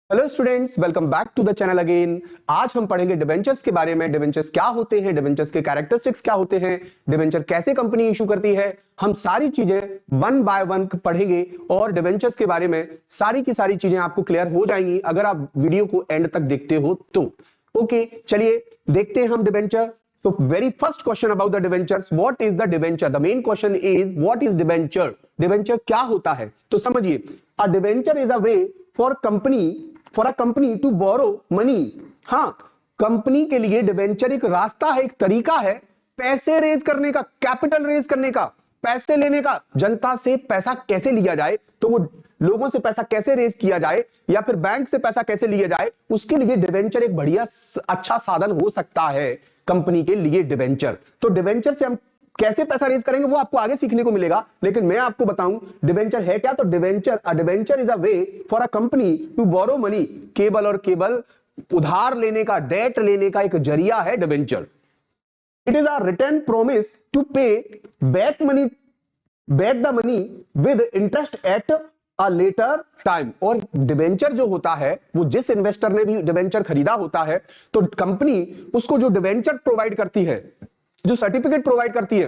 Hello students, welcome back to the channel again. आज हम पढ़ेंगे डिबेंचर्स के बारे में। डिबेंचर्स क्या होते हैं, डिबेंचर्स के कैरेक्टरिस्टिक्स क्या होते हैं, डिबेंचर कैसे कंपनी इशू करती है, हम सारी चीजें वन बाय वन पढ़ेंगे और डिबेंचर्स के बारे में सारी की सारी चीजें आपको क्लियर हो जाएंगी अगर आप वीडियो को एंड तक देखते हो तो। ओके, चलिए देखते हैं हम debenture. So very first question about the debentures, what is the debenture? The main question is what is debenture? Debenture क्या होता है? तो समझिए, a debenture is a way for a company to borrow money. हाँ, company के लिए debenture एक रास्ता है, एक तरीका है पैसे रेज करने का, कैपिटल रेज करने का, पैसे लेने का। जनता से पैसा कैसे लिया जाए, तो वो लोगों से पैसा कैसे रेज किया जाए या फिर बैंक से पैसा कैसे लिया जाए, उसके लिए डिबेंचर एक बढ़िया अच्छा साधन हो सकता है कंपनी के लिए डिबेंचर। तो डिबेंचर से हम कैसे पैसा रेज करेंगे वो आपको आगे सीखने को मिलेगा, लेकिन मैं आपको बताऊं डिबेंचर है क्या। तो debenture is a way for a company to borrow money. केवल और केवल उधार लेने का, डेट लेने का एक जरिया है debenture. It is a return promise to pay back the money with interest at a later time. और डिबेंचर जो होता है वो जिस इन्वेस्टर ने भी डिबेंचर खरीदा होता है तो कंपनी उसको जो डिबेंचर प्रोवाइड करती है, जो सर्टिफिकेट प्रोवाइड करती है,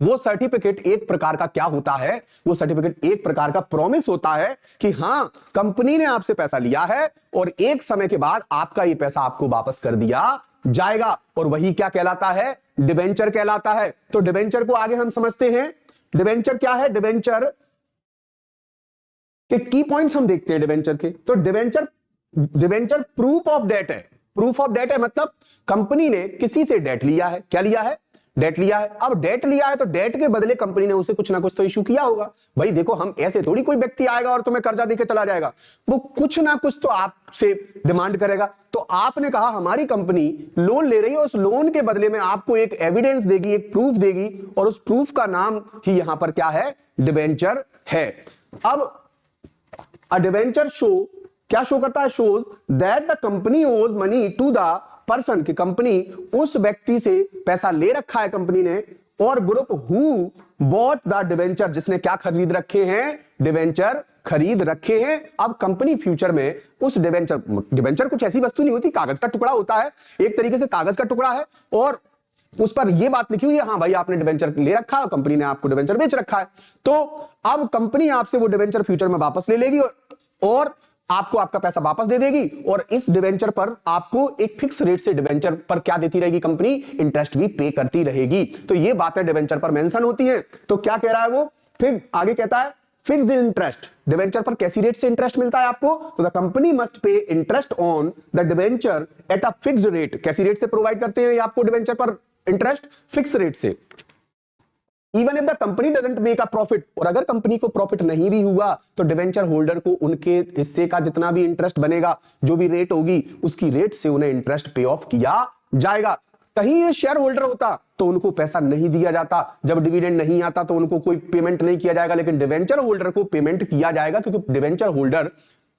वो सर्टिफिकेट एक प्रकार का क्या होता है, वो सर्टिफिकेट एक प्रकार का प्रॉमिस होता है कि हां, कंपनी ने आपसे पैसा लिया है और एक समय के बाद आपका ये पैसा आपको वापस कर दिया जाएगा। और वही क्या कहलाता है, डिबेंचर कहलाता है। तो डिबेंचर को आगे हम समझते हैं। डिबेंचर क्या है, डिबेंचर के की पॉइंट्स हम देखते हैं डिबेंचर के। तो डिबेंचर प्रूफ ऑफ डेट है। प्रूफ ऑफ डेट है मतलब कंपनी ने किसी से डेट लिया है। क्या लिया है, डेट लिया है। अब डेट लिया है तो डेट के बदले कंपनी ने उसे कुछ ना कुछ तो इशू किया होगा। भाई देखो, हम ऐसे थोड़ी कोई व्यक्ति आएगा और तुम्हें कर्जा देके चला जाएगा, वो कुछ ना कुछ तो आपसे डिमांड करेगा। तो आपने कहा हमारी कंपनी लोन ले रही है, उस लोन के बदले में आपको एक एविडेंस देगी, एक प्रूफ देगी, और उस प्रूफ का नाम ही यहां पर क्या है, डिबेंचर है। अब अ डिबेंचर क्या शो करता है, शोज दैट द कंपनी ओज मनी टू द पर्सन, की कंपनी उस व्यक्ति से पैसा ले रखा है कंपनी ने, और group who bought the debenture, जिसने क्या खरीद रखे हैं, डिबेंचर खरीद रखे हैं। अब कंपनी फ्यूचर में उस डिबेंचर कुछ ऐसी वस्तु नहीं होती, कागज का टुकड़ा होता है, एक तरीके से कागज का टुकड़ा है, और उस पर यह बात लिखी हुई है, हाँ भाई आपने डिबेंचर ले रखा है, कंपनी ने आपको डिबेंचर बेच रखा है। तो अब कंपनी आपसे वो डिबेंचर फ्यूचर में वापस ले लेगी और आपको आपका पैसा वापस दे देगी, और इस डिबेंचर पर आपको एक फिक्स रेट से डिबेंचर पर क्या देती रहेगी कंपनी, इंटरेस्ट भी पे करती रहेगी। तो ये बातें डिबेंचर पर मेंशन होती हैं। तो क्या कह रहा है वो, फिर आगे कहता है फिक्स्ड इंटरेस्ट। डिबेंचर पर कैसी रेट से इंटरेस्ट मिलता है आपको, तो द कंपनी मस्ट पे interest on the debenture at a fixed rate. कैसी रेट से प्रोवाइड करते हैं आपको डिबेंचर पर इंटरेस्ट, फिक्स रेट से। Even if the company doesn't make a profit, और अगर कंपनी को प्रॉफिट नहीं भी हुआ तो डिबेंचर होल्डर को उनके हिस्से का जितना भी इंटरेस्ट बनेगा, जो भी रेट होगी, उसकी रेट से उन्हें इंटरेस्ट पे ऑफ किया जाएगा। कहीं ये शेयर होल्डर होता तो उनको पैसा नहीं दिया जाता, जब डिविडेंड नहीं आता तो उनको कोई पेमेंट नहीं किया जाएगा, लेकिन डिबेंचर होल्डर को पेमेंट किया जाएगा, क्योंकि डिबेंचर होल्डर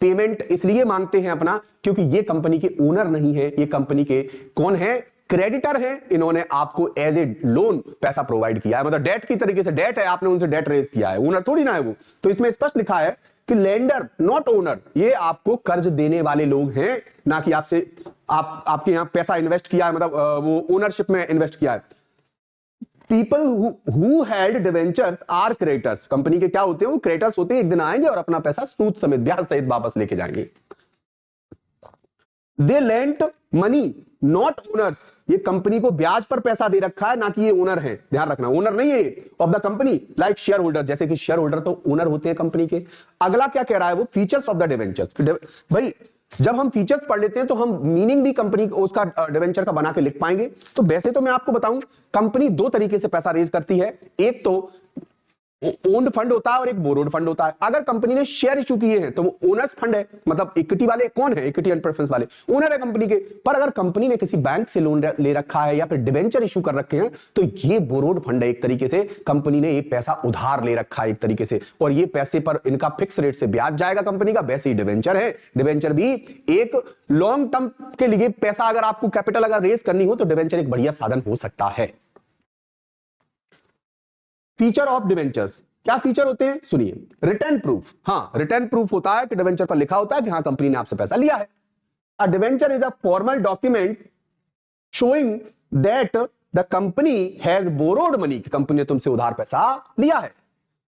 पेमेंट इसलिए मांगते हैं अपना, क्योंकि ये कंपनी के ओनर नहीं है, ये कंपनी के कौन है, क्रेडिटर है। इन्होंने आपको एज ए लोन पैसा प्रोवाइड किया है, मतलब डेट की तरीके से, डेट है, आपने उनसे डेट रेज किया है, ओनर थोड़ी ना है वो। तो इसमें स्पष्ट लिखा है कि लेंडर नॉट ओनर, ये आपको कर्ज देने वाले लोग हैं, ना कि आपसे आपके यहां पैसा इन्वेस्ट किया है, मतलब वो ओनरशिप में इन्वेस्ट किया है। People who held debentures are creditors, company के क्या होते हैं, वो क्रेडिटर्स होते हैं, एक दिन आएंगे और अपना पैसा सूद समेत, ब्याज सहित वापस लेके जाएंगे। दे लेंट मनी नॉट ओनर्स, ये कंपनी को ब्याज पर पैसा दे रखा है, ना कि ये ओनर है। ध्यान रखना, ओनर नहीं है of the company, like share holder, जैसे कि शेयर होल्डर तो ओनर होते हैं कंपनी के। अगला क्या कह रहा है वो, फीचर्स ऑफ द डिबेंचर्स। भाई जब हम फीचर्स पढ़ लेते हैं तो हम मीनिंग भी कंपनी उसका डिबेंचर का बना के लिख पाएंगे। तो वैसे तो मैं आपको बताऊं, कंपनी दो तरीके से पैसा रेज करती है, एक तो ओन्ड फंड होता है और एक बोरोड फंड होता है। अगर कंपनी ने शेयर इशू किए हैं तो वो ओनर्स फंड है, मतलब इक्विटी वाले कौन है, इक्विटी एंड प्रेफरेंस वाले ओनर है कंपनी के। पर अगर कंपनी ने किसी बैंक से लोन ले रखा है या फिर डिबेंचर इशू कर रखे हैं तो ये बोरोड फंड है, एक तरीके से कंपनी ने ये पैसा उधार ले रखा है एक तरीके से, और ये पैसे पर इनका फिक्स रेट से ब्याज जाएगा कंपनी का। वैसे ही डिबेंचर है, डिबेंचर भी एक लॉन्ग टर्म के लिए पैसा, अगर आपको कैपिटल अगर रेज करनी हो तो डिबेंचर एक बढ़िया साधन हो सकता है। फीचर ऑफ डिबेंचर्स, क्या फीचर होते हैं सुनिए। रिटर्न प्रूफ, हाँ रिटर्न प्रूफ होता है कि डिवेंचर पर लिखा होता है कि हाँ कंपनी ने आपसे पैसा लिया है। A debenture is a formal document showing that the company has borrowed money, company ने तुमसे उधार पैसा लिया है।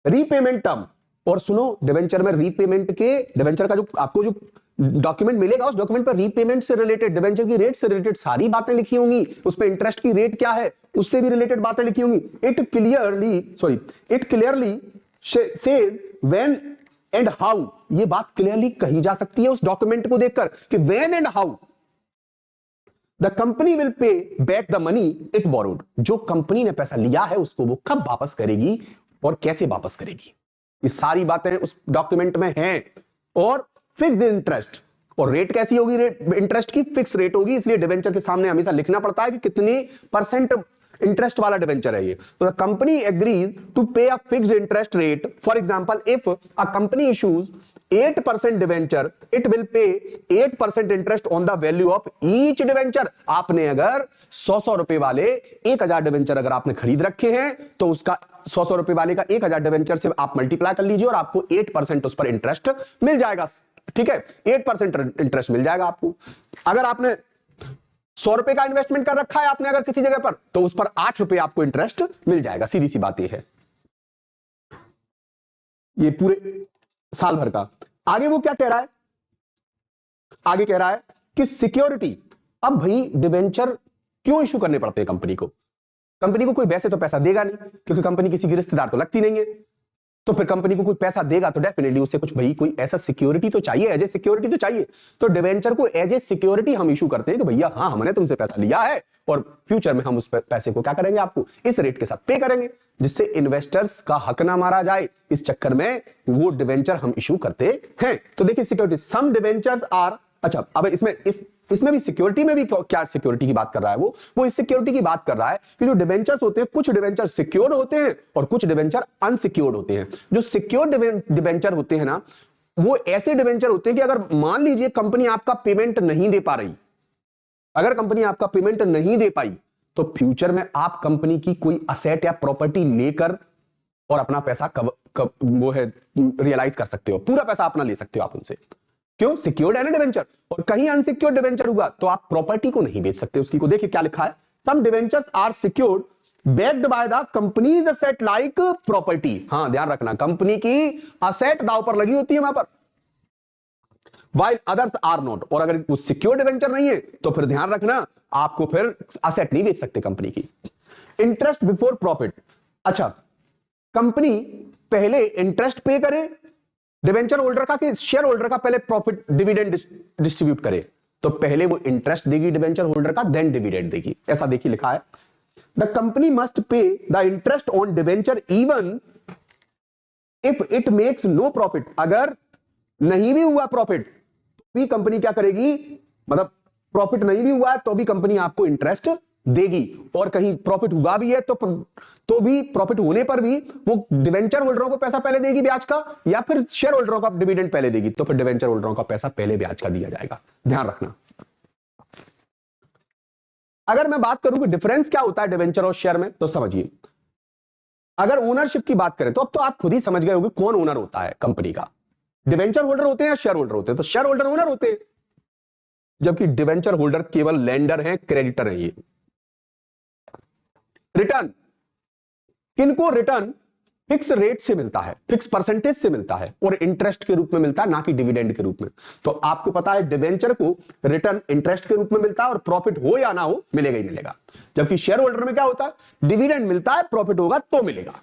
रीपेमेंट टर्म, और सुनो डिवेंचर में रीपेमेंट के, डिवेंचर का जो आपको जो डॉक्यूमेंट मिलेगा उस डॉक्यूमेंट पर रीपेमेंट से रिलेटेड, डिवेंचर की रेट से रिलेटेड सारी बातें लिखी होंगी, उस पर इंटरेस्ट की रेट क्या है उससे भी रिलेटेड बातें लिखी होंगी। It clearly says when and how, ये बात क्लियरली कही जा सकती है उस डॉक्यूमेंट को देखकर कि when and how the company will पे back the money it borrowed, जो कंपनी ने पैसा लिया है उसको वो कब वापस करेगी और कैसे वापस करेगी, ये सारी बातें उस डॉक्यूमेंट में हैं। और फिक्स्ड इंटरेस्ट, और रेट कैसी होगी, रेट इंटरेस्ट की फिक्स रेट होगी, इसलिए डिवेंचर के सामने हमेशा लिखना पड़ता है कि कितने परसेंट इंटरेस्ट वाला डिवेंचर है ये। तो द कंपनी एग्रीज टू पे a fixed interest rate, for example if a company issues 8% debenture it will pay 8% interest on the value of each debenture. आपने अगर 100 रुपए वाले 1000 डिवेंचर अगर आपने खरीद रखे हैं तो उसका 100 रुपए वाले का 1000 डिवेंचर से आप मल्टीप्लाई कर लीजिए और आपको 8% उस पर इंटरेस्ट मिल जाएगा, ठीक है 8% इंटरेस्ट मिल जाएगा आपको। अगर आपने 100 रुपए का इन्वेस्टमेंट कर रखा है आपने अगर किसी जगह पर, तो उस पर 8 रुपए आपको इंटरेस्ट मिल जाएगा, सीधी सी बात यह है, ये पूरे साल भर का। आगे वो क्या कह रहा है, आगे कह रहा है कि सिक्योरिटी, अब भाई डिवेंचर क्यों इशू करने पड़ते हैं कंपनी को, कंपनी को कोई वैसे तो पैसा देगा नहीं क्योंकि कंपनी किसी की रिश्तेदार तो लगती नहीं है, तो फिर कंपनी को कोई पैसा देगा तो डेफिनेटली उससे कुछ भाई कोई ऐसा सिक्योरिटी तो चाहिए, एज ए सिक्योरिटी तो चाहिए। तो डिवेंचर को एज ए सिक्योरिटी हम इशू करते हैं कि भैया हाँ हमने तुमसे पैसा लिया है और फ्यूचर में हम उस पैसे को क्या करेंगे, आपको इस रेट के साथ पे करेंगे, जिससे इन्वेस्टर्स का हक ना मारा जाए, इस चक्कर में वो डिवेंचर हम इशू करते हैं। तो देखिए सिक्योरिटी, सम डिवेंचर्स आर, अच्छा अब इसमें भी सिक्योरिटी में भी क्या सिक्योरिटी की बात कर रहा है वो इस सिक्योरिटी की बात कर रहा है कि जो डिवेंचर्स होते हैं कुछ डिवेंचर सिक्योर्ड होते हैं और कुछ डिवेंचर अनसिक्योर्ड होते हैं। जो सिक्योर्ड डिवेंचर होते हैं ना वो ऐसे डिवेंचर होते हैं कि अगर मान लीजिए कंपनी आपका पेमेंट नहीं दे पा रही, अगर कंपनी आपका पेमेंट नहीं दे पाई तो फ्यूचर में आप कंपनी की कोई असेट या प्रॉपर्टी लेकर और अपना पैसा वो है रियलाइज कर सकते हो, पूरा पैसा अपना ले सकते हो आप उनसे, क्यों सिक्योर्ड है ना डिवेंचर। और कहीं अनसिक्योर्ड डिवेंचर हुआ तो आप प्रॉपर्टी को नहीं बेच सकते उसकी को। देखिए क्या लिखा है, some debentures are secured backed by the company's asset like property, हाँ ध्यान रखना कंपनी की असेट दांव पर लगी होती है वहां पर, while others are not, और अगर वो सिक्योर डिवेंचर नहीं है तो फिर ध्यान रखना आपको फिर असेट नहीं बेच सकते कंपनी की। इंटरेस्ट बिफोर प्रॉफिट, अच्छा कंपनी पहले इंटरेस्ट पे करे डिवेंचर होल्डर का कि शेयर होल्डर का पहले प्रॉफिट डिविडेंड डिस्ट्रीब्यूट करे, तो पहले वो इंटरेस्ट देगी डिवेंचर होल्डर का देन डिविडेंड देगी, ऐसा देखिए लिखा है। The company must pay the interest on debenture even if it makes no profit, अगर नहीं भी हुआ प्रॉफिट भी कंपनी क्या करेगी, मतलब प्रॉफिट नहीं भी हुआ है तो भी कंपनी आपको इंटरेस्ट देगी, और कहीं प्रॉफिट हुआ भी है तो भी प्रॉफिट होने पर भी वो डिवेंचर होल्डरों को पैसा पहले देगी ब्याज का, या फिर शेयर होल्डरों का डिविडेंड पहले देगी, तो फिर डिवेंचर होल्डरों का पैसा पहले ब्याज का दिया जाएगा, ध्यान रखना। अगर मैं बात करूं कि डिफरेंस क्या होता है डिवेंचर और शेयर में, तो समझिए अगर ओनरशिप की बात करें तो अब तो आप खुद ही समझ गए होंगे कौन ओनर होता है कंपनी का, डिवेंचर होल्डर होते हैं या शेयर होल्डर होते हैं। तो शेयर होल्डर ओनर होते हैं, जबकि डिवेंचर होल्डर केवल लेंडर हैं, क्रेडिटर हैं। ये रिटर्न, किनको रिटर्न फिक्स रेट से मिलता है, फिक्स परसेंटेज से मिलता है और इंटरेस्ट के रूप में मिलता है, ना कि डिविडेंड के रूप में। तो आपको पता है डिवेंचर को रिटर्न इंटरेस्ट के रूप में मिलता है और प्रॉफिट हो या ना हो मिलेगा ही मिलेगा, जबकि शेयर होल्डर में क्या होता है डिविडेंड मिलता है, प्रॉफिट होगा तो मिलेगा,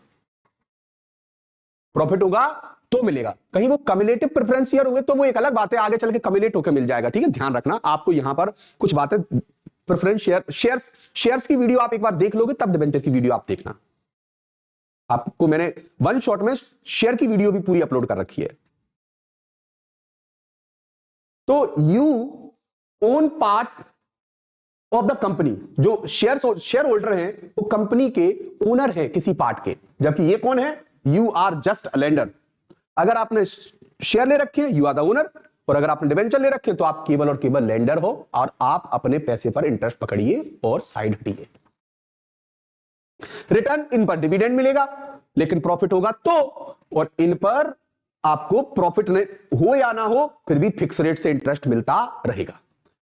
प्रॉफिट होगा तो मिलेगा। कहीं वो कम्युलेटिव प्रेफरेंस शेयर हुए तो वो एक अलग बात है, आगे चल के कम्युलेट होकर मिल जाएगा, ठीक है ध्यान रखना। आपको यहां पर कुछ बातें प्रेफरेंस शेयर्स की वीडियो आप एक बार देख लोगे तब डिवेंचर की वीडियो आप देखना, आपको मैंने वन शॉट में शेयर की वीडियो भी पूरी अपलोड कर रखी है। तो you own part of the company, जो शेयर होल्डर हैं वो कंपनी के ओनर हैं किसी पार्ट के, जबकि ये कौन है, you are just a lender. अगर आपने शेयर ले रखे हैं यू आर द ओनर, और अगर आपने डिवेंचर ले रखे हैं तो आप केवल और केवल लेंडर हो और आप अपने पैसे पर इंटरेस्ट पकड़िए और साइड हटिए। रिटर्न, इन पर डिविडेंड मिलेगा, लेकिन प्रॉफिट होगा तो, और इन पर आपको प्रॉफिट हो या ना हो फिर भी फिक्स रेट से इंटरेस्ट मिलता रहेगा।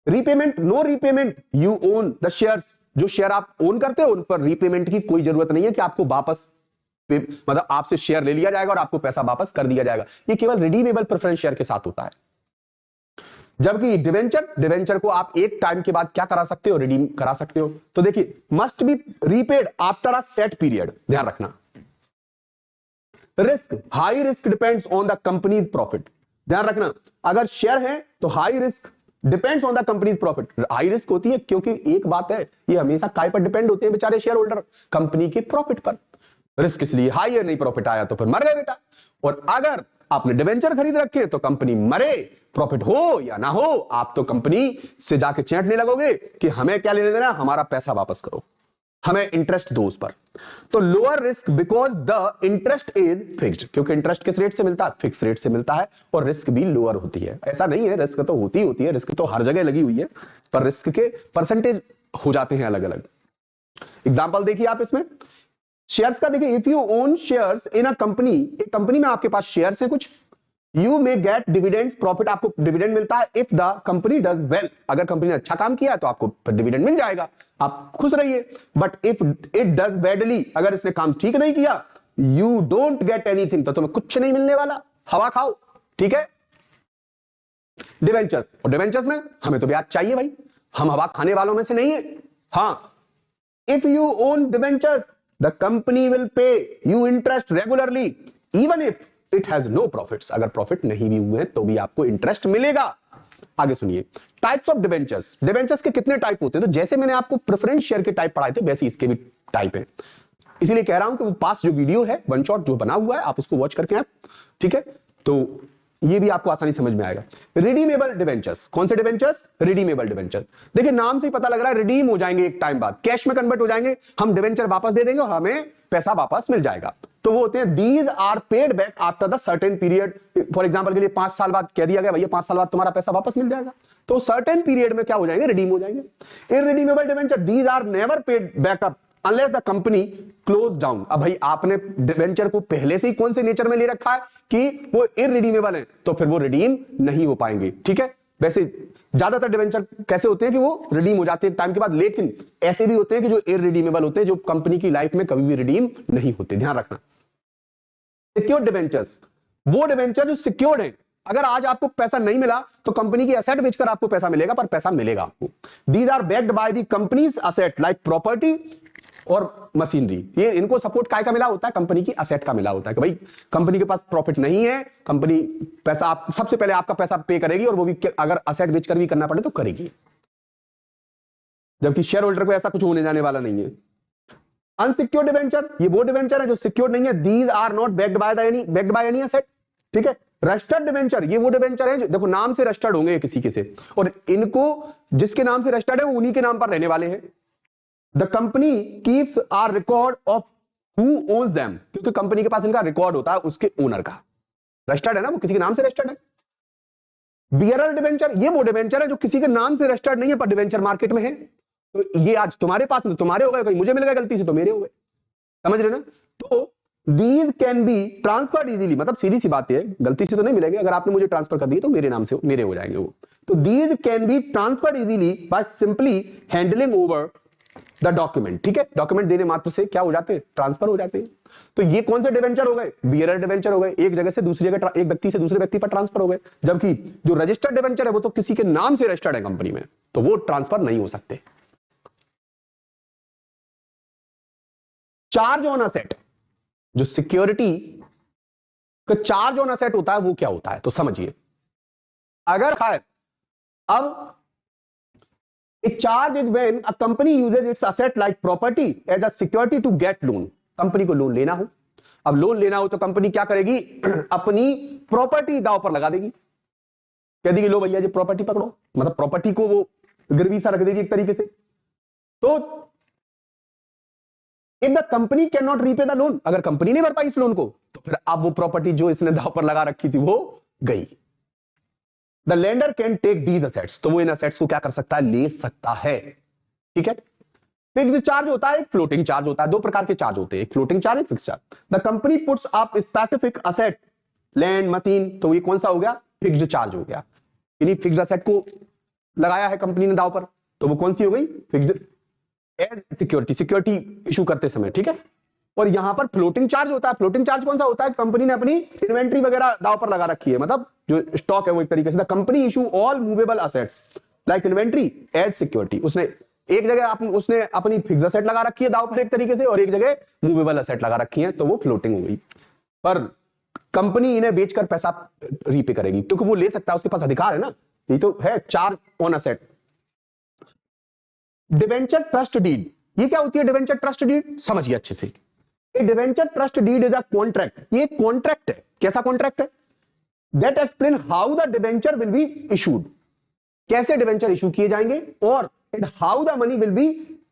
Repayment, no repayment, you own the shares, जो शेयर आप ओन करते हो उन पर रीपेमेंट की कोई जरूरत नहीं है कि आपको वापस मतलब आपसे शेयर ले लिया जाएगा और आपको पैसा वापस कर दिया जाएगा। ये केवल रिडीमेबल प्रेफरेंस शेयर के साथ होता है। जबकि डिवेंचर को आप एक टाइम के बाद क्या करा सकते हो, रिडीम करा सकते हो। तो देखिए, must be repaid after a set period, ध्यान रखना। Risk, high risk depends on the companies profit, ध्यान रखना। अगर शेयर है तो high risk depends on the companies profit, high risk होती है क्योंकि एक बात है, ये हमेशा काय पर डिपेंड होते हैं बेचारे शेयर होल्डर, कंपनी के प्रॉफिट पर। रिस्क इसलिए हाई है, नहीं प्रॉफिट आया तो फिर मर गए बेटा। और अगर आपने डिवेंचर खरीद रखे तो कंपनी मरे, प्रॉफिट हो या ना हो, आप तो कंपनी से जाके चैंटने लगोगे कि हमें क्या लेने देना, हमारा पैसा वापस करो, हमें इंटरेस्ट दो उस पर। तो lower risk because the interest is fixed, क्योंकि इंटरेस्ट किस रेट से मिलता है, फिक्स रेट से मिलता है, और रिस्क भी लोअर होती है। ऐसा नहीं है, रिस्क तो होती है, रिस्क तो हर जगह लगी हुई है, पर रिस्क के परसेंटेज हो जाते हैं अलग अलग। एग्जाम्पल देखिए आप इसमें शेयर्स का, देखिए if you own shares in a company, एक कंपनी में आपके पास शेयर्स है कुछ, you may gate dividends, profit आपको डिविडेंड मिलता है if the company does well, अगर कंपनी ने अच्छा काम किया तो आपको डिविडेंड मिल जाएगा, आप खुश रहिए। But if it does badly, अगर इसने काम ठीक नहीं किया, यू डोंट गेट एनीथिंग, तो तुम्हें कुछ नहीं मिलने वाला, हवा खाओ, ठीक है। डिवेंचर्स, और डिवेंचर्स में हमें तो ब्याज चाहिए भाई, हम हवा खाने वालों में से नहीं है। हाँ, if you own debentures the company will pay you interest regularly even if it has no profits, अगर प्रॉफिट नहीं भी हुए तो भी आपको इंटरेस्ट मिलेगा। आगे सुनिए, टाइप्स ऑफ डिवेंचर्स, डिवेंचर्स के कितने टाइप होते हैं, तो जैसे मैंने आपको प्रेफरेंस शेयर के टाइप पढ़ाए थे वैसे इसके भी टाइप है, इसीलिए कह रहा हूं कि वो पास जो वीडियो है वन शॉट जो बना हुआ है आप उसको वॉच करके आप, ठीक है, तो ये भी आपको आसानी समझ में आएगा। रिडीमेबल डिवेंचर्स, कौन से डिवेंचर्स, रिडीमेबल डिवेंचर, देखिए नाम से ही पता लग रहा है रिडीम हो जाएंगे एक टाइम बाद, कैश में कन्वर्ट हो जाएंगे, हम डिवेंचर वापस दे देंगे और हमें पैसा वापस मिल जाएगा। तो वो होते हैं these are paid back after the certain period, for example के लिए 5 साल बाद कह दिया गया भैया 5 साल बाद तुम्हारा पैसा वापस मिल जाएगा, तो सर्टेन पीरियड में क्या हो जाएंगे, रिडीम हो जाएंगे। Irredeemable debenture, these are never paid back up unless the company close down. अब भाई आपने डिवेंचर को पहले से ही कौन से नेचर में ले रखा है कि वो इररिडीमेबल है, तो फिर वो रिडीम नहीं हो पाएंगे, ठीक है। वैसे ज्यादातर डिवेंचर कैसे होते हैं कि वो रिडीम हो जाते हैं टाइम के बाद, लेकिन ऐसे भी होते हैं कि जो इररिडीमेबल होते हैं, जो कंपनी की लाइफ में कभी भी रिडीम नहीं होते, ध्यान रखना। सिक्योर्ड डिवेंचर्स, वो डिवेंचर जो सिक्योर्ड है, अगर आज आपको पैसा नहीं मिला तो कंपनी की एसेट बेचकर आपको पैसा मिलेगा, पर पैसा मिलेगा आपको। These are backed by the companies asset like property और मशीनरी, ये इनको सपोर्ट काय का मिला होता है, कंपनी की एसेट का मिला होता है कि भाई कंपनी के पास प्रॉफिट नहीं है, कंपनी पैसा आप सबसे पहले आपका पैसा पे करेगी, और वो भी अगर एसेट बेचकर भी करना पड़े तो करेगी, जबकि शेयर होल्डर को ऐसा कुछ होने जाने वाला नहीं है। अनसिक्योर्ड डिवेंचर, ये वो डिवेंचर है जो सिक्योर्ड नहीं है, these are not backed by any asset, ठीक है। रजिस्टर्ड डिवेंचर, ये वो डिवेंचर है जो देखो नाम से रजिस्टर्ड होंगे किसी के से, और इनको जिसके नाम से रजिस्टर्ड है वो उन्हीं के नाम पर रहने वाले हैं। The company keeps a record of who owns them, क्योंकि कंपनी के पास इनका रिकॉर्ड होता है उसके ओनर का, रजिस्टर्ड है ना, वो किसी के नाम से रजिस्टर्ड है। बियरर डिवेंचर, ये वो डिवेंचर है जो किसी के नाम से रजिस्टर्ड नहीं है पर डिवेंचर मार्केट में है, तो ये आज तुम्हारे पास तुम्हारे हो गए, कहीं मुझे मिल गए गलती से तो मेरे हो गए, समझ रहे ना। तो these can be transferred easily, मतलब सीधी सी बात है, गलती से तो नहीं मिलेंगे, अगर आपने मुझे ट्रांसफर कर दिए तो मेरे नाम से मेरे हो जाएंगे वो। तो these can be transferred easily by simply handling over the document, ठीक है, डॉक्यूमेंट देने मात्र से क्या हो जाते हैं, ट्रांसफर हो जाते हैं। तो ये कौन से डिवेंचर हो गए, बियरर डिवेंचर हो गए, एक जगह से दूसरी जगह एक व्यक्ति से दूसरे व्यक्ति पर ट्रांसफर हो गए। जबकि जो रजिस्टर्ड डिवेंचर है वो तो किसी के नाम से रजिस्टर्ड है कंपनी में, तो वो ट्रांसफर नहीं हो सकते। चार्ज ऑन असेट, जो सिक्योरिटी का चार्ज ऑन असेट होता है वो क्या होता है, तो समझिए। अगर है अब a charge is when a company uses its asset like property as a security to get loan, company को लोन लेना हो, अब लोन लेना हो तो कंपनी क्या करेगी, अपनी प्रॉपर्टी दांव पर लगा देगी, कह देगी लो भैया जी प्रॉपर्टी पकड़ो, मतलब प्रॉपर्टी को वो गिरवी सा रख देगी एक तरीके से। तो if the company can not repay the loan, अगर कंपनी नहीं भर पाई इस लोन को तो फिर अब वो प्रॉपर्टी जो इसने दांव पर लगा रखी थी वो गई। The lender can take these assets, तो वो इन असेट्स को क्या कर सकता है, ले सकता है, ठीक है। फिक्स्ड चार्ज होता है, एक फ्लोटिंग चार्ज होता है। दो प्रकार के चार्ज होते हैं, एक फ्लोटिंग चार्ज, एक fixed charge. The company puts up specific asset, land, machine, तो ये कौन सा हो गया? फिक्स्ड चार्ज हो गया। यानी फिक्स्ड असेट को लगाया है कंपनी ने दांव पर, तो वो कौन सी हो गई? Fixed as security, security issue करते समय, ठीक है। और यहां पर फ्लोटिंग चार्ज होता है। फ्लोटिंग चार्ज कौन सा होता है? कंपनी ने अपनी इन्वेंट्री वगैरह दांव पर लगा रखी है, मतलब जो स्टॉक है वो एक तरीके से। The company issue all movable assets like inventory as security. उसने एक जगह उसने अपनी फिक्स्ड असेट लगा रखी है दांव पर एक तरीके से, और एक जगह मूवेबल असेट लगा रखी है, तो वो फ्लोटिंग हो गई। पर कंपनी इन्हें बेचकर पैसा रीपे करेगी, क्योंकि वो ले सकता है, उसके पास अधिकार है ना। ये तो है charge on asset. Debenture trust deed, ये क्या होती है डिवेंचर ट्रस्ट डीड? समझिए अच्छे से। Debenture trust deed is a contract, ये कॉन्ट्रैक्ट है। कैसा कॉन्ट्रैक्ट है? That explain how the debenture will be issued, कैसे डिवेंचर इशू किए जाएंगे, और and how the money will be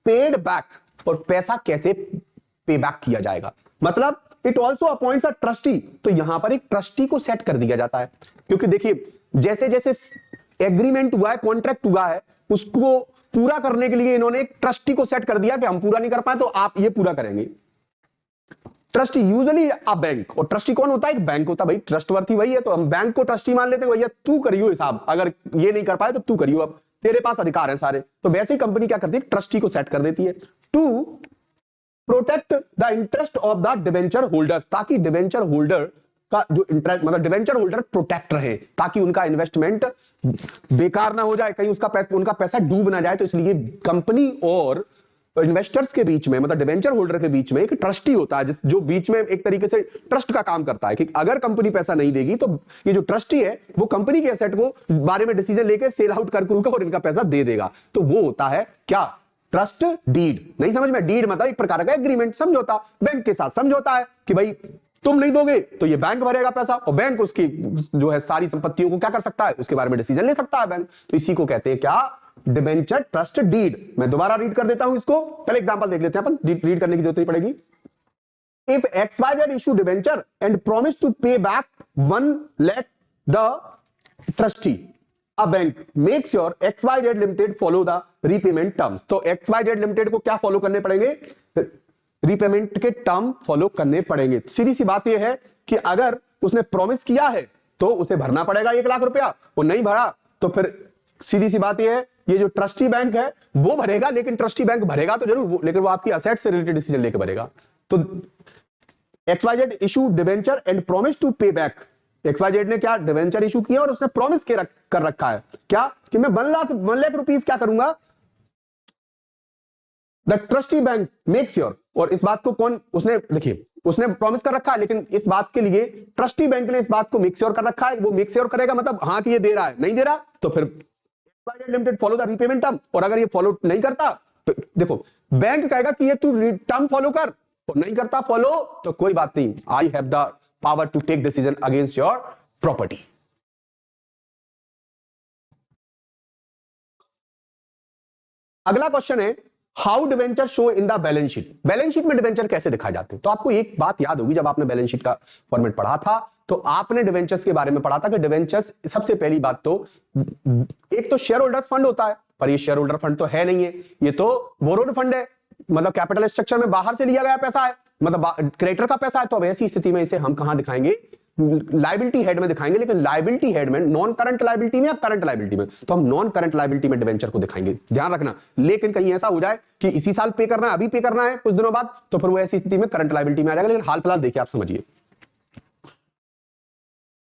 paid back, और पैसा कैसे पे बैक किया जाएगा। मतलब it also appoints a trustee, तो यहां पर एक ट्रस्टी को सेट कर दिया जाता है। क्योंकि देखिए जैसे जैसे एग्रीमेंट हुआ है, कॉन्ट्रैक्ट हुआ है, उसको पूरा करने के लिए इन्होंने एक ट्रस्टी को सेट कर दिया कि हम पूरा नहीं कर पाए तो आप ये पूरा करेंगे। ट्रस्टी यूजुअली अ बैंक, और ट्रस्टी कौन होता है? एक बैंक होता है भाई। ट्रस्टवर्थी वही है, तो हम बैंक को ट्रस्टी मान लेते हैं, भैया तू करियो हिसाब, अगर ये नहीं कर पाए तो तू करियो, अब तेरे पास अधिकार है सारे। तो वैसे ही कंपनी क्या करती है? ट्रस्टी को सेट कर देती है to protect the interest of the debenture holders, ताकि डिवेंचर होल्डर का जो इंटरेस्ट, मतलब डिवेंचर होल्डर प्रोटेक्ट रहे, ताकि उनका इन्वेस्टमेंट बेकार ना हो जाए, कहीं उनका पैसा डूब ना जाए। तो इसलिए कंपनी और इन्वेस्टर्स के बीच में, मतलब डिवेंचर होल्डर के बीच में एक ट्रस्टी होता है, जो बीच में एक तरीके से ट्रस्ट का काम करता है कि अगर कंपनी पैसा नहीं देगी तो ये जो ट्रस्टी है वो कंपनी के एसेट को बारे में डिसीजन लेके सेल आउट कर और इनका पैसा दे देगा। तो वो होता है क्या? Trust deed. नहीं समझ में? डीड मतलब एक प्रकार का एग्रीमेंट, समझौता। बैंक के साथ समझौता है कि भाई तुम नहीं दोगे तो ये बैंक भरेगा पैसा, और बैंक उसकी जो है सारी संपत्तियों को क्या कर सकता है? उसके बारे में डिसीजन ले सकता है बैंक। तो इसी को कहते हैं क्या? Debenture trust deed. मैं दोबारा रीड कर देता हूं इसको, पहले एग्जांपल देख लेते हैं अपन, रीड करने की जरूरत नहीं पड़ेगी। If XYZ issue debenture and promise to pay back 1 lakh the trustee, a bank make sure XYZ limited follow the repayment terms. तो XYZ लिमिटेड को क्या फॉलो करने पड़ेंगे? रीपेमेंट के टर्म फॉलो करने पड़ेंगे। सीधी सी बात यह है कि अगर उसने प्रॉमिस किया है तो उसे भरना पड़ेगा 1 लाख रुपया, वो नहीं भरा तो फिर सीधी सी बात यह है, ये जो ट्रस्टी बैंक है वो भरेगा, लेकिन ट्रस्टी बैंक भरेगा तो जरूर, लेकिन वो आपकी असेट से रिलेटेड डिसीजन लेकर भरेगा। तो XYZ issue debenture and promise to pay back. XYZ ने क्या? डिवेंचर इशू किया और उसने प्रॉमिस कर रखा है क्या? कि मैं 1 लाख रुपीस क्या करूंगा? The trustee bank make sure, और इस बात को कौन उसने, देखिए उसने प्रॉमिस कर रखा है, लेकिन इस बात के लिए ट्रस्टी बैंक ने इस बात को मेक श्योर कर रखा है। वो मेक श्योर करेगा मतलब हाँ कि ये दे रहा है, नहीं दे रहा तो फिर limited follow the repayment term, और अगर ये फॉलो नहीं करता तो देखो बैंक कहेगा कि ये तू टर्म फॉलो कर, और नहीं करता फॉलो तो कोई बात नहीं, I have the power to take decision against your property. अगला क्वेश्चन है how debenture show in the balance sheet. Balance sheet में डिवेंचर कैसे दिखाए जाते हैं? तो आपको एक बात याद होगी, जब आपने बैलेंस शीट का फॉर्मेट पढ़ा था तो आपने डिवेंचर्स के बारे में पढ़ा था कि डिवेंचर्स, सबसे पहली बात तो एक तो शेयर होल्डर्स फंड होता है, पर ये शेयर होल्डर फंड तो है नहीं है, ये तो बोरोड फंड है, मतलब कैपिटल स्ट्रक्चर में बाहर से लिया गया पैसा है, मतलब क्रेडिटर का पैसा है। तो अब ऐसी स्थिति में इसे हम कहां दिखाएंगे? लाइबिलिटी हेड में दिखाएंगे, लेकिन लाइबिलिटी हेड में नॉन करंट लाइबिलिटी में या करंट लाइबिलिटी में? तो हम नॉन करंट लाइबिलिटी में डिवेंचर को दिखाएंगे, ध्यान रखना। लेकिन कहीं ऐसा हो जाए कि इसी साल पे करना है, अभी पे करना है कुछ दिनों बाद, तो फिर वो ऐसी स्थिति में करंट लाइबिलिटी में आ जाएगा। लेकिन हाल फिलहाल देखिए, आप समझिए,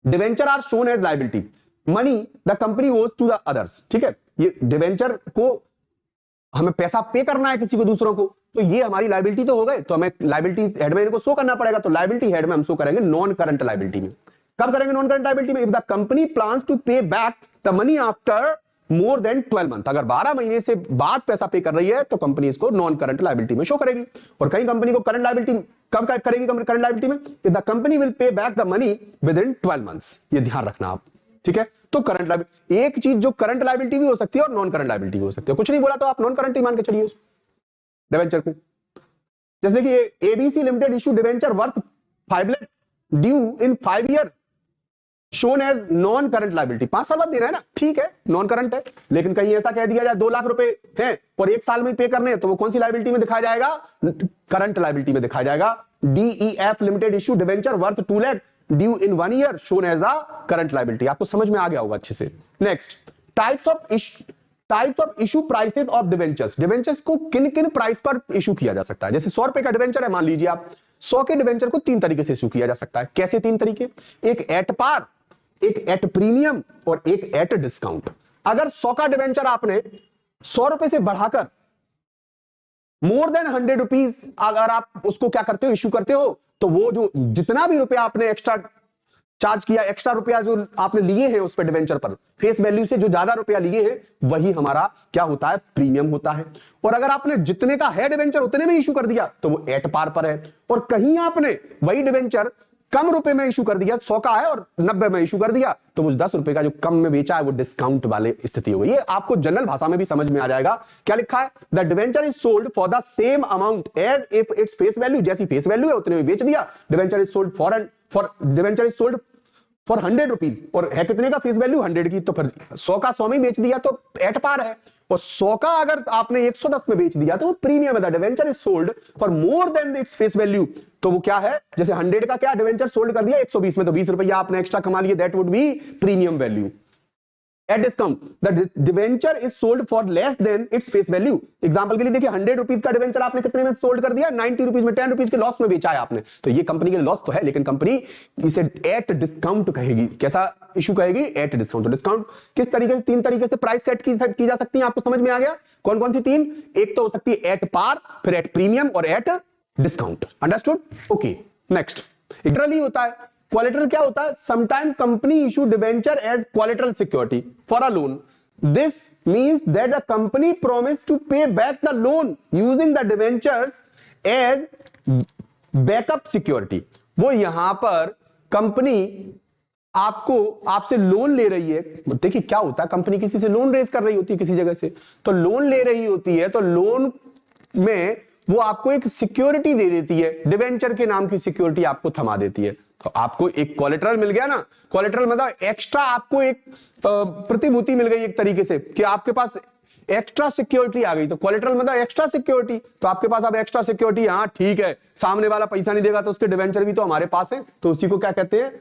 debenture are shown as liability, money the company owes to the others. ठीक है, ये डिवेंचर को हमें पैसा पे करना है किसी को, दूसरों को, तो ये हमारी लाइबिलिटी तो हो गए, तो हमें लाइबिलिटी हेड में इनको शो करना पड़ेगा। तो लाइबिलिटी हेड में हम शो करेंगे नॉन करंट लाइबिलिटी में। कब करेंगे नॉन करंट लाइबिलिटी में? If the company plans to pay back the money after more than 12 month, अगर 12 महीने से बाद पैसा पे कर रही है तो कंपनी इसको नॉन करंट लाइबिलिटी में शो करेगी। और कहीं कंपनी को करंट लाइबिलिटी कब करेगी? करंट लाइबिलिटी में इफ द कंपनी विल पे back the money with in 12 months. ये ध्यान रखना आप, ठीक है। तो करंट लाइबिलिटी, एक चीज जो करंट लाइबिलिटी भी हो सकती है और नॉन करंट लाइबिलिटी भी हो सकती है। कुछ नहीं बोला तो आप नॉन करंट ही मान के चलिए उस डिवेंचर को। जैसे देखिए ABC limited issue debenture worth 5 lakh due in 5 year, shown as non current liability, 5 साल बाद देना है ना, ठीक है नॉन करंट है, लेकिन कहीं ऐसा कह दिया जाए 2 लाख रुपए हैं और 1 साल में पे करने हैं, तो वो कौन सी लायबिलिटी में दिखाया जाएगा, करंट लायबिलिटी में दिखाया जाएगा। DEF limited issue debenture worth 2 lakh due in 1 year shown as a current liability. आपको समझ में आ गया होगा अच्छे से। Next, types of issue prices of debentures. Debentures को किन किन प्राइस पर इशू किया जा सकता है। जैसे 100 रुपए का डिवेंचर है, मान लीजिए आप 100 के डिवेंचर को 3 तरीके से इशू किया जा सकता है। कैसे 3 तरीके, एक एट पार, एक एट प्रीमियम और एक एट डिस्काउंट। अगर 100 का डिवेंचर आपने 100 रुपए से बढ़ाकर मोर देन 100 रुपीज अगर आप उसको क्या करते हो, इशू करते हो, तो वो जो जितना भी रुपया आपने एक्स्ट्रा चार्ज किया, एक्स्ट्रा रुपया जो आपने लिए हैं उस पर डिवेंचर पर, फेस वैल्यू से जो ज्यादा रुपया लिए हैं वही हमारा क्या होता है, प्रीमियम होता है। और अगर आपने जितने का है डिवेंचर उतने में इशू कर दिया तो वो एट पार पर है। और कहीं आपने वही डिवेंचर कम रुपए में इशू कर दिया, 100 का है और 90 में इशू कर दिया, तो वो 10 रुपए का जो कम में बेचा है वो डिस्काउंट वाले स्थिति हो गई। ये आपको जनरल भाषा में भी समझ में आ जाएगा। क्या लिखा है, the debenture is sold for the same amount as if its face value, जैसी फेस वैल्यू है उतने में बेच दिया। Debenture is sold debenture is sold for 100 rupees, और है कितने का फेस वैल्यू 100 की, तो फिर 100 का 100 में बेच दिया तो एट पार है। और 100 का अगर आपने 110 में बेच दिया तो वो प्रीमियम है। The debenture is sold for more than it's face value, तो वो क्या है, जैसे 100 का क्या डिवेंचर सोल्ड कर दिया 120 में, तो 20 रुपया आपने एक्स्ट्रा कमा लिए, that would be premium value. At discount the debenture is sold for less than it's face value. Example के लिए देखिए 100 रुपीज का डिवेंचर आपने कितने में सोल्ड कर दिया, 90 रुपीज में, 10 रुपीज के लॉस में बेचा है आपने, तो ये कंपनी के लॉस तो है, लेकिन कंपनी इसे एट डिस्काउंट कहेगी। कैसा इशू कहेगी, एट डिस्काउंट। डिस्काउंट किस तरीके से, 3 तरीके से प्राइस सेट की जा सकती है, आपको समझ में आ गया। कौन कौन सी 3, एक तो हो सकती है एट पार, फिर एट प्रीमियम और at discount. Understood, okay. Next, literally होता है। कोलेटरल क्या होता है, sometime company issue debenture as collateral security for a loan. This means that the company promised to pay back the loan using the debentures as backup security। वो यहां पर company आपसे loan ले रही है। देखिए क्या होता है, कंपनी किसी से लोन रेज कर रही होती है किसी जगह से, तो लोन ले रही होती है, तो लोन में वो आपको एक सिक्योरिटी दे देती है, डिवेंचर के नाम की सिक्योरिटी आपको थमा देती है। तो आपको एक कोलेटरल मिल गया ना, कोलेटरल मतलब एक्स्ट्रा आपको एक प्रतिभूति मिल गई एक तरीके से, कि आपके पास एक्स्ट्रा सिक्योरिटी आ गई। तो कोलेटरल मतलब एक्स्ट्रा सिक्योरिटी, तो आपके पास अब एक्स्ट्रा सिक्योरिटी, हाँ ठीक है, सामने वाला पैसा नहीं देगा तो उसके डिवेंचर भी तो हमारे पास है, तो उसी को क्या कहते हैं,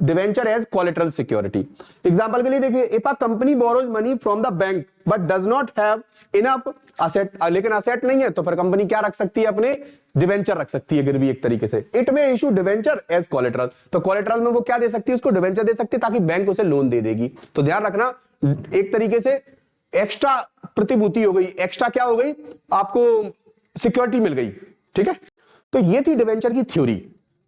debenture as collateral security. Example के लिए देखिए, if a company borrows money from the bank but does not have enough asset, लेकिन असेट नहीं है, तो फिर कंपनी क्या रख सकती है, अपने डिवेंचर रख सकती है गिरवी एक तरीके से। इट में इशू डिवेंचर एज कोलेटरल, तो कोलेटरल में वो क्या दे सकती है, उसको डिवेंचर दे सकती है, ताकि बैंक उसे लोन दे देगी। तो ध्यान रखना, एक तरीके से एक्स्ट्रा प्रतिभूति हो गई, एक्स्ट्रा क्या हो गई, आपको सिक्योरिटी मिल गई। ठीक है, तो ये थी डिवेंचर की थ्योरी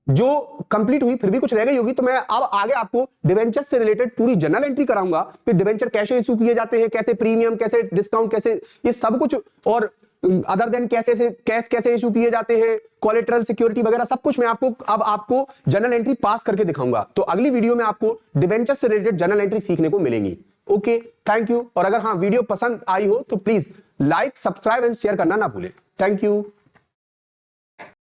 जो कंप्लीट हुई। फिर भी कुछ रह गई होगी, तो मैं अब आगे आपको डिवेंचर से रिलेटेड पूरी जनरल एंट्री कराऊंगा, फिर डिवेंचर कैसे इशू किए जाते हैं, कैसे प्रीमियम, कैसे डिस्काउंट, कैसे ये सब कुछ, और अदर देन कैसे इशू किए जाते हैं, कोलेटरल सिक्योरिटी वगैरह सब कुछ मैं आपको जनरल एंट्री पास करके दिखाऊंगा। तो अगली वीडियो में आपको डिवेंचर से रिलेटेड जनरल एंट्री सीखने को मिलेंगी। Okay, thank you. और अगर हाँ वीडियो पसंद आई हो तो please like, subscribe and share करना ना भूलें। Thank you.